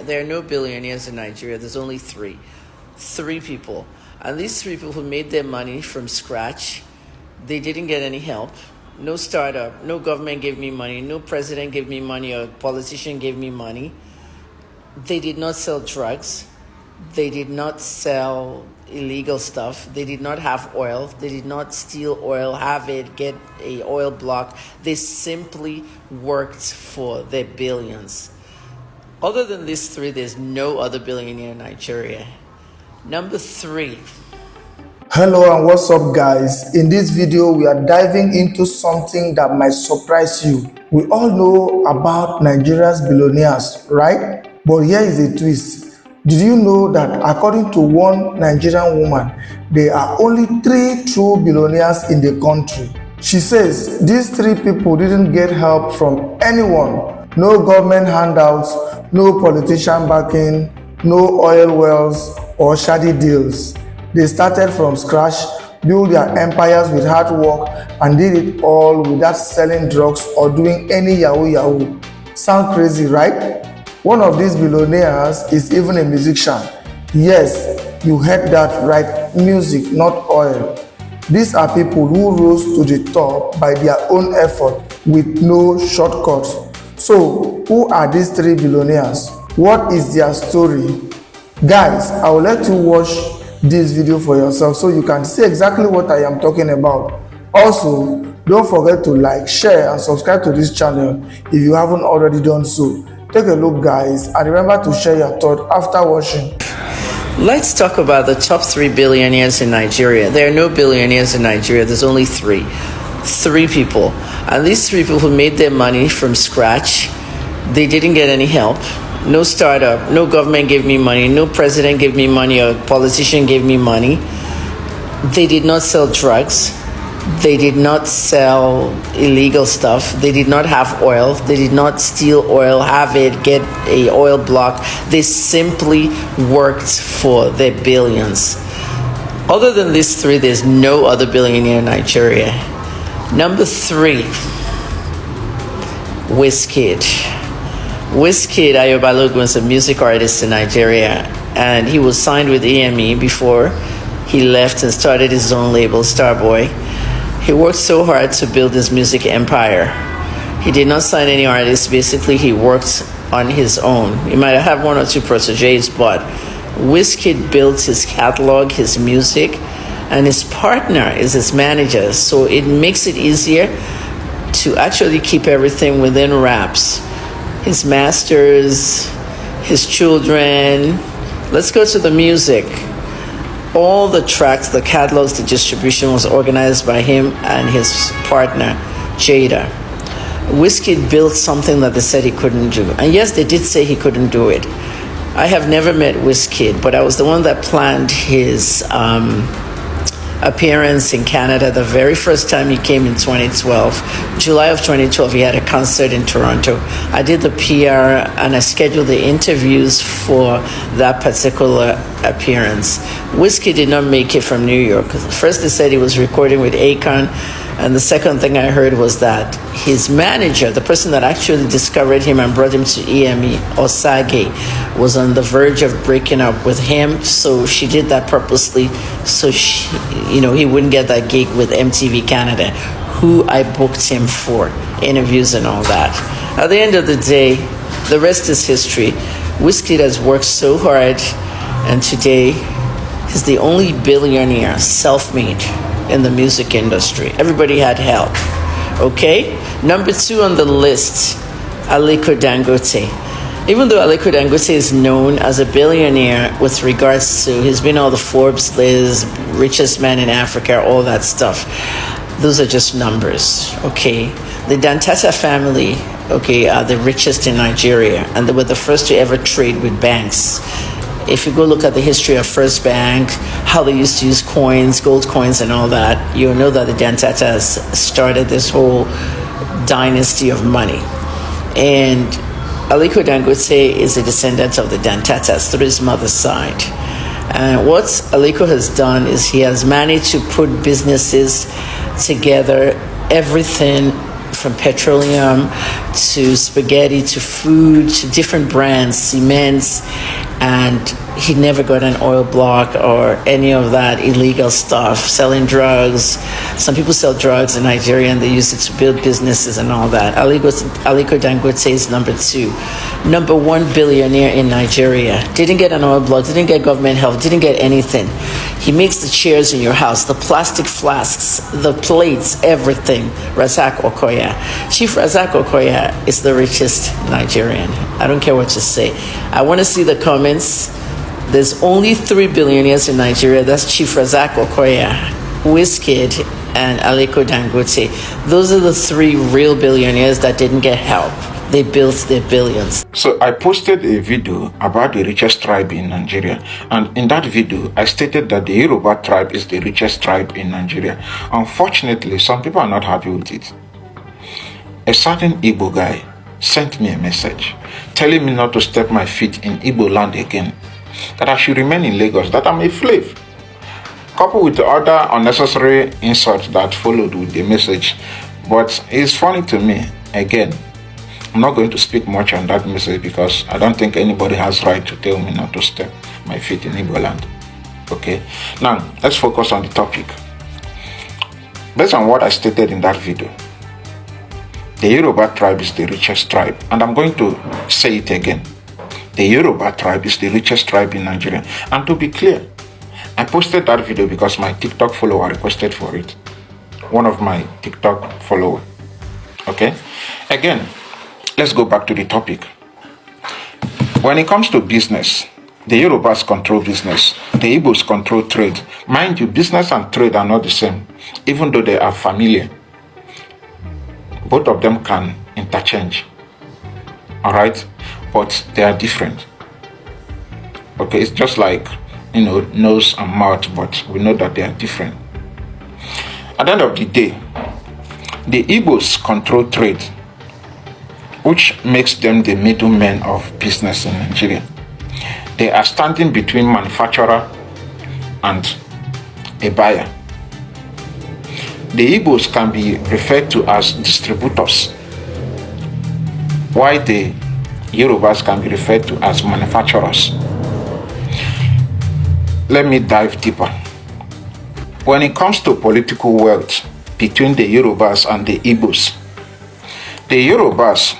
There are no billionaires in Nigeria. There's only three. Three people. And these three people who made their money from scratch, they didn't get any help. No startup, no government gave me money, no president gave me money or politician gave me money. They did not sell drugs. They did not sell illegal stuff. They did not have oil. They did not steal oil, have it, get a oil block. They simply worked for their billions. Other than these three, there's no other billionaire in Nigeria. Number three. Hello and what's up guys? In this video we are diving into something that might surprise you. We all know about Nigeria's billionaires, right? But here is a twist. Did you know that according to one Nigerian woman, there are only 3 true billionaires in the country? She says these 3 people didn't get help from anyone. No government handouts, no politician backing, no oil wells or shady deals. They started from scratch, built their empires with hard work, and did it all without selling drugs or doing any Yahoo Yahoo. Sound crazy, right? One of these billionaires is even a musician. Yes, you heard that right, music, not oil. These are people who rose to the top by their own effort with no shortcuts. So, who are these 3 billionaires? What is their story? Guys, I will let you watch this video for yourself so you can see exactly what I am talking about. Also, don't forget to like, share and subscribe to this channel if you haven't already done so. Take a look guys and remember to share your thought after watching. Let's talk about the top 3 billionaires in Nigeria. There are no billionaires in Nigeria. There's only 3. 3 people. And these 3 people who made their money from scratch, they didn't get any help. No startup, no government gave me money, no president gave me money or politician gave me money. They did not sell drugs. They did not sell illegal stuff. They did not have oil. They did not steal oil, have it, get a oil block. They simply worked for their billions. Other than these 3, there's no other billionaire in Nigeria. Number 3, Whiskid. Whiskid Aliko is a music artist in Nigeria, and he was signed with EME before he left and started his own label, Starboy. He worked so hard to build his music empire. He did not sign any artists. Basically, he worked on his own. He might have 1 or 2 proteges, but Whiskid built his catalog, his music, and his partner is his manager. So it makes it easier to actually keep everything within wraps. His masters, his children. Let's go to the music. All the tracks, the catalogs, the distribution was organized by him and his partner, Jada. Whiskid built something that they said he couldn't do. And yes, they did say he couldn't do it. I have never met Whiskid, but I was the one that planned his appearance in Canada the very first time he came in 2012. July of 2012, he had a concert in Toronto. I did the PR and I scheduled the interviews for that particular appearance. Whiskey did not make it from New York. First they said he was recording with Akon, and the second thing I heard was that his manager, the person that actually discovered him and brought him to EME, Osage, was on the verge of breaking up with him. So she did that purposely so he wouldn't get that gig with MTV Canada, who I booked him for interviews and all that. At the end of the day, the rest is history. Whiskid has worked so hard, and today he's the only billionaire self-made in the music industry. Everybody had help. Okay? Number 2 on the list, Aliko Dangote. Even though Aliko Dangote is known as a billionaire with regards to, he's been all the Forbes list, richest man in Africa, all that stuff. Those are just numbers, okay? The Dantata family, okay, are the richest in Nigeria, and they were the first to ever trade with banks. If you go look at the history of First Bank, how they used to use coins, gold coins and all that, you'll know that the Dantatas started this whole dynasty of money. And Aliko Dangote is a descendant of the Dantatas through his mother's side. And what Aliko has done is he has managed to put businesses together, everything from petroleum to spaghetti to food to different brands, cements, and he never got an oil block or any of that illegal stuff, selling drugs. Some people sell drugs in Nigeria and they use it to build businesses and all that. Aliko Dangote is number 2. Number 1 billionaire in Nigeria. Didn't get an oil block, didn't get government help, didn't get anything. He makes the chairs in your house, the plastic flasks, the plates, everything. Razak Okoya. Chief Razak Okoya is the richest Nigerian. I don't care what you say. I want to see the comments. There's only 3 billionaires in Nigeria. That's Chief Razak Okoya, Whiskid, and Aliko Dangote. Those are the 3 real billionaires that didn't get help. They built their billions. So I posted a video about the richest tribe in Nigeria, and in that video I stated that the Yoruba tribe is the richest tribe in Nigeria. Unfortunately, some people are not happy with it. A certain Igbo guy sent me a message telling me not to step my feet in Igbo land again, that I should remain in Lagos, that I'm a slave. Coupled with the other unnecessary insults that followed with the message. But it's funny to me, again, I'm not going to speak much on that message because I don't think anybody has right to tell me not to step my feet in Igbo land. Okay, now let's focus on the topic. Based on what I stated in that video, the Yoruba tribe is the richest tribe, and I'm going to say it again. The Yoruba tribe is the richest tribe in Nigeria. And to be clear, I posted that video because my TikTok follower requested for it. One of my TikTok followers. Okay? Again, let's go back to the topic. When it comes to business, the Yorubas control business. The Igbos control trade. Mind you, business and trade are not the same, even though they are familiar. Both of them can interchange. Alright? But they are different. Okay, it's just like, nose and mouth, but we know that they are different. At the end of the day, the Igbos control trade, which makes them the middlemen of business in Nigeria. They are standing between manufacturer and a buyer. The Igbos can be referred to as distributors, while the Yorubas can be referred to as manufacturers. Let me dive deeper. When it comes to political wealth between the Yorubas and the Igbos, the Yorubas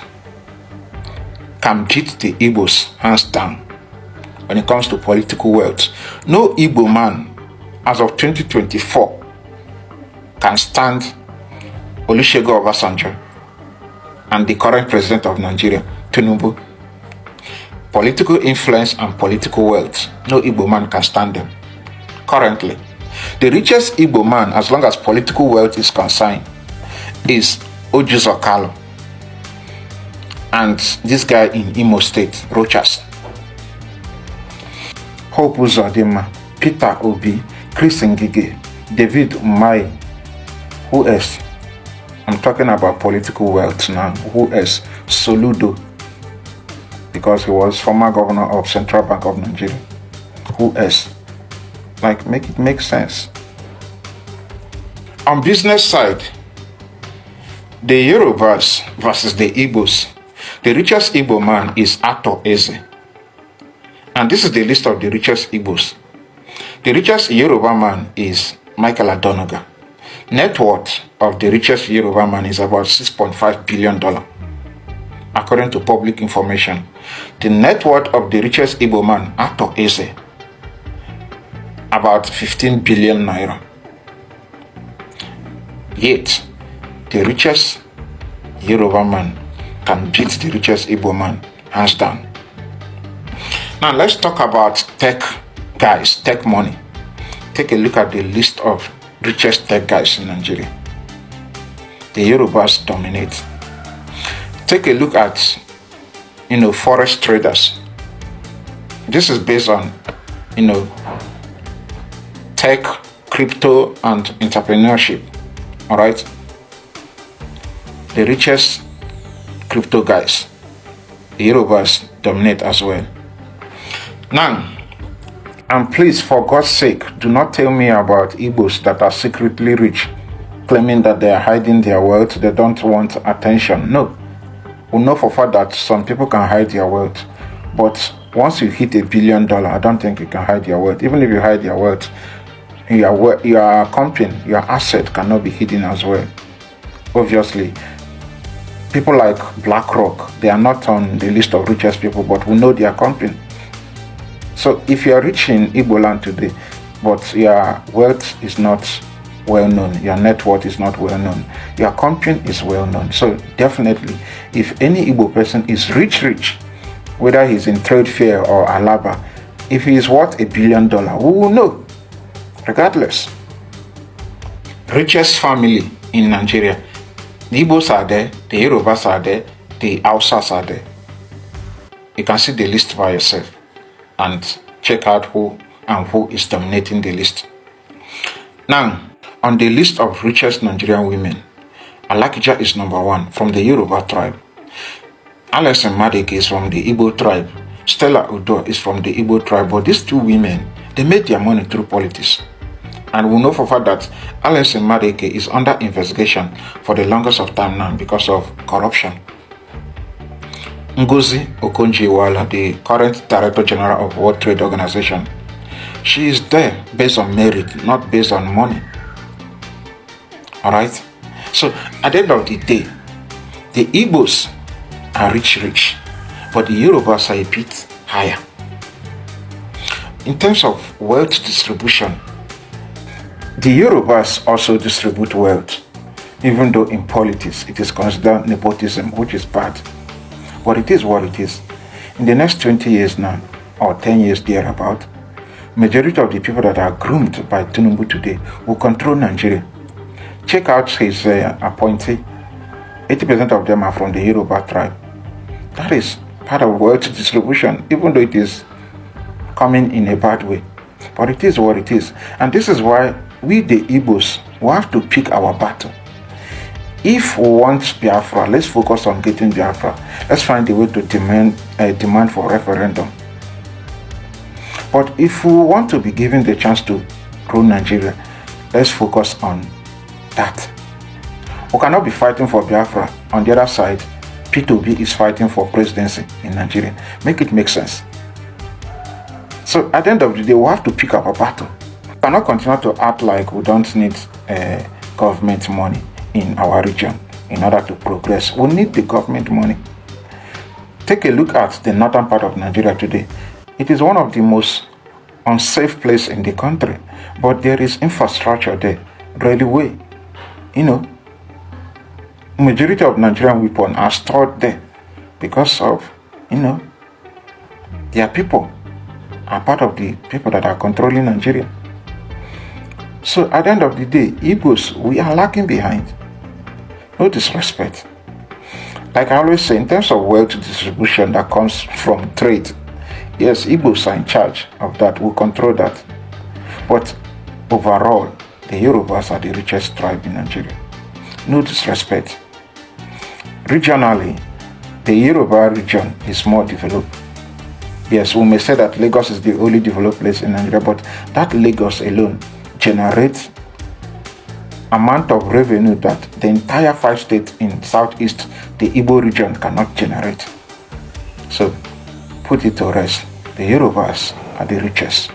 can beat the Igbos hands down when it comes to political wealth. No Igbo man, as of 2024, can stand Olusegun Obasanjo and the current president of Nigeria, Tinubu. Political influence and political wealth, no Igbo man can stand them. Currently, the richest Igbo man, as long as political wealth is concerned, is Ojuzokalo. And this guy in Imo State, Rochas. Hope Uzodinma, Peter Obi, Chris Ngige, David Umahi. Who else? I'm talking about political wealth now. Who else? Soludo, because he was former governor of Central Bank of Nigeria. Who else? Like, make it make sense. On business side, the Yorubas versus the Igbos. The richest Igbo man is Ato Eze. And this is the list of the richest Igbos. The richest Yoruba man is Michael Adonoga. Net worth of the richest Yoruba man is about $6.5 billion. According to public information, the net worth of the richest Igbo man, Ato Eze, about 15 billion naira. Yet, the richest Yoruba man can beat the richest Igbo man, hands down. Now let's talk about tech guys, tech money. Take a look at the list of richest tech guys in Nigeria. The Yorubas dominate. Take a look at, forex traders. This is based on, tech, crypto, and entrepreneurship. All right. The richest crypto guys, the Yorubas dominate as well. Now, and please, for God's sake, do not tell me about Igbos that are secretly rich claiming that they are hiding their wealth, they don't want attention. No. We know for a fact that some people can hide their wealth, but once you hit $1 billion, I don't think you can hide your wealth. Even if you hide your wealth, your company, your asset cannot be hidden as well. Obviously, people like BlackRock, they are not on the list of richest people, but we know their company. So if you are rich in Igbo land today, but your wealth is not well known, your net worth is not well known, your company is well known. So definitely, if any Igbo person is rich, whether he's in trade fair or Alaba, if he is worth $1 billion, we will know, regardless. Richest family in Nigeria. The Igbos are there, the Yorubas are there, the Hausas are there. You can see the list by yourself and check out who is dominating the list. Now, on the list of richest Nigerian women, Alakija is number 1 from the Yoruba tribe. Alison Madeke is from the Igbo tribe. Stella Udo is from the Igbo tribe. But these two women, they made their money through politics. And we know for a fact that Alison Madeke is under investigation for the longest of time now because of corruption. Ngozi Okonjo-Iweala, the current Director General of World Trade Organization, she is there based on merit, not based on money. Alright? So, at the end of the day, the Igbos are rich, but the Yorubas are a bit higher. In terms of wealth distribution, the Yorubas also distribute wealth, even though in politics it is considered nepotism, which is bad. But it is what it is. In the next 20 years now, or 10 years thereabout, majority of the people that are groomed by Tinubu today will control Nigeria. Check out his appointee. 80% of them are from the Yoruba tribe. That is part of wealth distribution, even though it is coming in a bad way. But it is what it is. And this is why we, the Igbos, will have to pick our battle. If we want Biafra, let's focus on getting Biafra. Let's find a way to demand for referendum. But if we want to be given the chance to rule Nigeria, let's focus on that. We cannot be fighting for Biafra. On the other side, P2B is fighting for presidency in Nigeria. Make it make sense. So at the end of the day, we have to pick up a battle. We cannot continue to act like we don't need government money in our region in order to progress. We need the government money. Take a look at the northern part of Nigeria today. It is one of the most unsafe places in the country, but there is infrastructure there, railway. Majority of Nigerian weapons are stored there because of, their people are part of the people that are controlling Nigeria. So at the end of the day, Igbos, we are lagging behind. No disrespect. Like I always say, in terms of wealth distribution that comes from trade, yes, Igbos are in charge of that. We control that. But overall, the Yorubas are the richest tribe in Nigeria. No disrespect. Regionally, the Yoruba region is more developed. Yes, we may say that Lagos is the only developed place in Nigeria, but that Lagos alone generates amount of revenue that the entire 5 states in southeast, the Igbo region, cannot generate. So, put it to rest. The Yorubas are the richest.